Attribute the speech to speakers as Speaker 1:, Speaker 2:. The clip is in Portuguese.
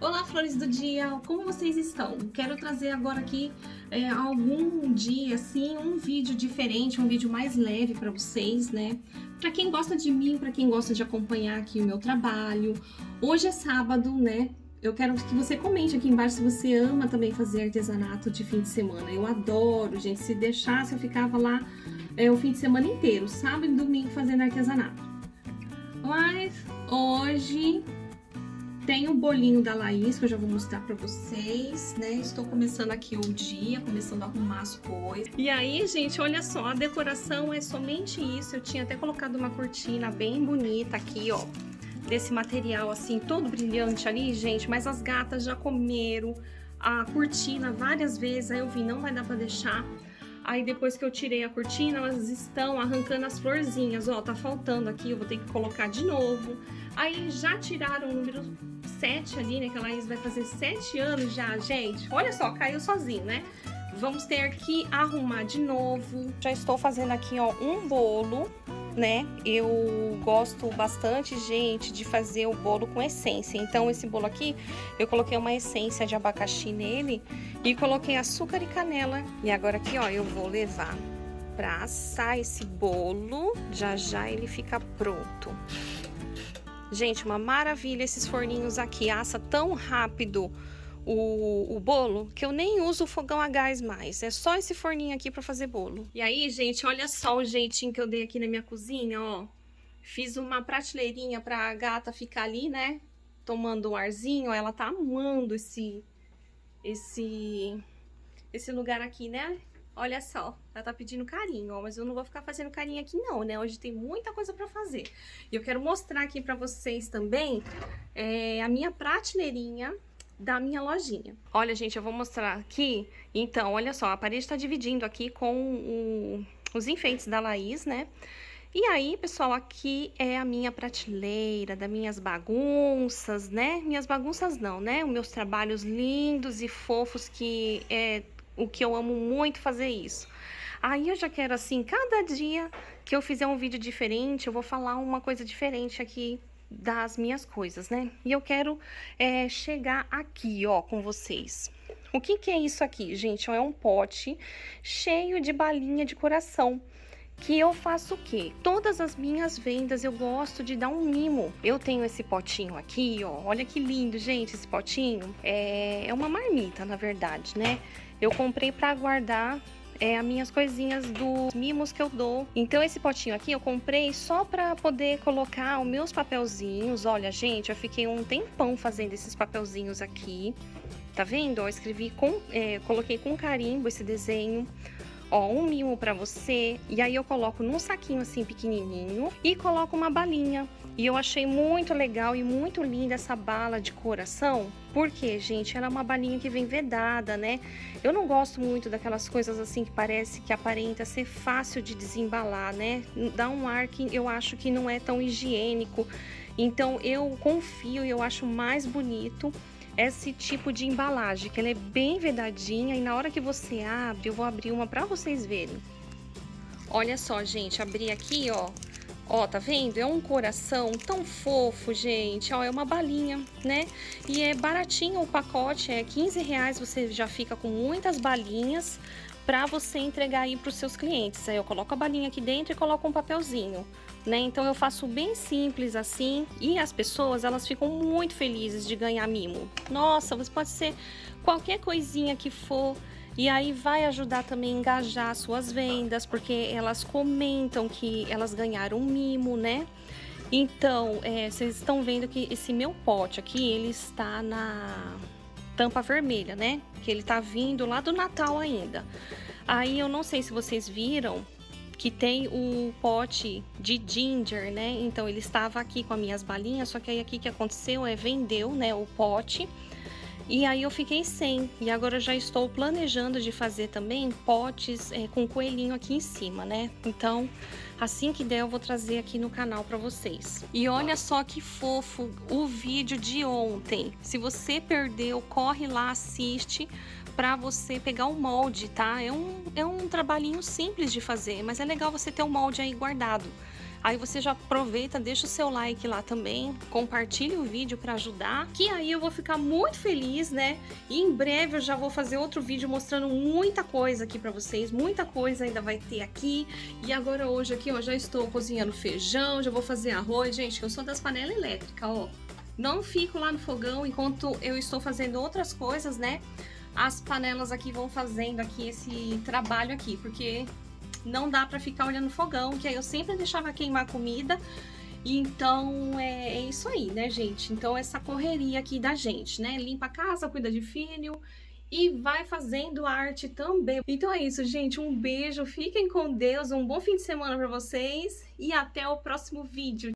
Speaker 1: Olá, flores do dia! Como vocês estão? Quero trazer agora aqui algum dia, assim, um vídeo diferente, um vídeo mais leve para vocês, né? Para quem gosta de mim, para quem gosta de acompanhar aqui o meu trabalho. Hoje é sábado, né? Eu quero que você comente aqui embaixo se você ama também fazer artesanato de fim de semana. Eu adoro, gente. Se deixasse, eu ficava lá o fim de semana inteiro, sábado e domingo, fazendo artesanato. Mas hoje tem o bolinho da Laís, que eu já vou mostrar pra vocês, né? Estou começando aqui o dia, começando a arrumar as coisas. E aí, gente, olha só, a decoração é somente isso. Eu tinha até colocado uma cortina bem bonita aqui, ó, desse material, assim, todo brilhante ali, gente. Mas as gatas já comeram a cortina várias vezes, aí eu vi, não vai dar pra deixar. Aí depois que eu tirei a cortina, elas estão arrancando as florzinhas, ó, tá faltando aqui, eu vou ter que colocar de novo. Aí já tiraram o número 7 ali, né, que a Laís vai fazer 7 anos já, gente. Olha só, caiu sozinho, né? Vamos ter que arrumar de novo. Já estou fazendo aqui, ó, um bolo, né? Eu gosto bastante, gente, de fazer o bolo com essência. Então, esse bolo aqui, eu coloquei uma essência de abacaxi nele e coloquei açúcar e canela. E agora aqui, ó, eu vou levar pra assar esse bolo. Já já ele fica pronto. Gente, uma maravilha esses forninhos aqui. Assa tão rápido o bolo que eu nem uso o fogão a gás mais. É só esse forninho aqui pra fazer bolo. E aí, gente, olha só o jeitinho que eu dei aqui na minha cozinha, ó. Fiz uma prateleirinha pra gata ficar ali, né? Tomando um arzinho. Ela tá amando esse lugar aqui, né? Olha só, ela tá pedindo carinho, ó, mas eu não vou ficar fazendo carinho aqui não, né? Hoje tem muita coisa pra fazer. E eu quero mostrar aqui pra vocês também a minha prateleirinha da minha lojinha. Olha, gente, eu vou mostrar aqui. Então, olha só, a parede tá dividindo aqui com os enfeites da Laís, né? E aí, pessoal, aqui é a minha prateleira, das minhas bagunças, né? Minhas bagunças não, né? Os meus trabalhos lindos e fofos, que é o que eu amo muito fazer isso. Aí eu já quero, assim, cada dia que eu fizer um vídeo diferente, eu vou falar uma coisa diferente aqui das minhas coisas, né? E eu quero chegar aqui, ó, com vocês. O que que é isso aqui, gente? É um pote cheio de balinha de coração. Que eu faço o quê? Todas as minhas vendas eu gosto de dar um mimo. Eu tenho esse potinho aqui, ó. Olha que lindo, gente, esse potinho. É uma marmita, na verdade, né? Eu comprei pra guardar as minhas coisinhas dos mimos que eu dou. Então esse potinho aqui eu comprei só pra poder colocar os meus papelzinhos. Olha, gente, eu fiquei um tempão fazendo esses papelzinhos aqui. Tá vendo? Ó, escrevi coloquei com carimbo esse desenho. Ó, um mimo pra você, e aí eu coloco num saquinho assim pequenininho e coloco uma balinha. E eu achei muito legal e muito linda essa bala de coração, porque, gente, ela é uma balinha que vem vedada, né? Eu não gosto muito daquelas coisas assim que parece que aparenta ser fácil de desembalar, né? Dá um ar que eu acho que não é tão higiênico. Então eu confio e eu acho mais bonito esse tipo de embalagem, que ela é bem vedadinha, e na hora que você abre, eu vou abrir uma pra vocês verem. Olha só, gente, abri aqui, ó. Ó, tá vendo? É um coração tão fofo, gente. Ó, é uma balinha, né? E é baratinho o pacote, é R$15, você já fica com muitas balinhas pra você entregar aí pros seus clientes. Aí eu coloco a balinha aqui dentro e coloco um papelzinho, né? Então eu faço bem simples assim, e as pessoas, elas ficam muito felizes de ganhar mimo. Nossa, você pode ser qualquer coisinha que for, e aí vai ajudar também a engajar suas vendas, porque elas comentam que elas ganharam um mimo, né? Então, vocês estão vendo que esse meu pote aqui, ele está na tampa vermelha, né? Que ele tá vindo lá do Natal ainda. Aí eu não sei se vocês viram que tem o pote de ginger, né? Então ele estava aqui com as minhas balinhas, só que aí aqui que aconteceu vendeu, né, o pote. E aí eu fiquei sem. E agora eu já estou planejando de fazer também potes com coelhinho aqui em cima, né? Então, assim que der, eu vou trazer aqui no canal pra vocês. E olha só que fofo o vídeo de ontem. Se você perdeu, corre lá, assiste pra você pegar o molde, tá? É um trabalhinho simples de fazer, mas é legal você ter o molde aí guardado. Aí você já aproveita, deixa o seu like lá também, compartilha o vídeo para ajudar, que aí eu vou ficar muito feliz, né? E em breve eu já vou fazer outro vídeo mostrando muita coisa aqui para vocês, muita coisa ainda vai ter aqui. E agora hoje aqui, ó, já estou cozinhando feijão, já vou fazer arroz. Gente, eu sou das panelas elétricas, ó. Não fico lá no fogão enquanto eu estou fazendo outras coisas, né? As panelas aqui vão fazendo aqui esse trabalho aqui, porque não dá pra ficar olhando o fogão, que aí eu sempre deixava queimar comida. Então é isso aí, né, gente? Então essa correria aqui da gente, né? Limpa a casa, cuida de filho e vai fazendo arte também. Então é isso, gente. Um beijo, fiquem com Deus, um bom fim de semana pra vocês e até o próximo vídeo.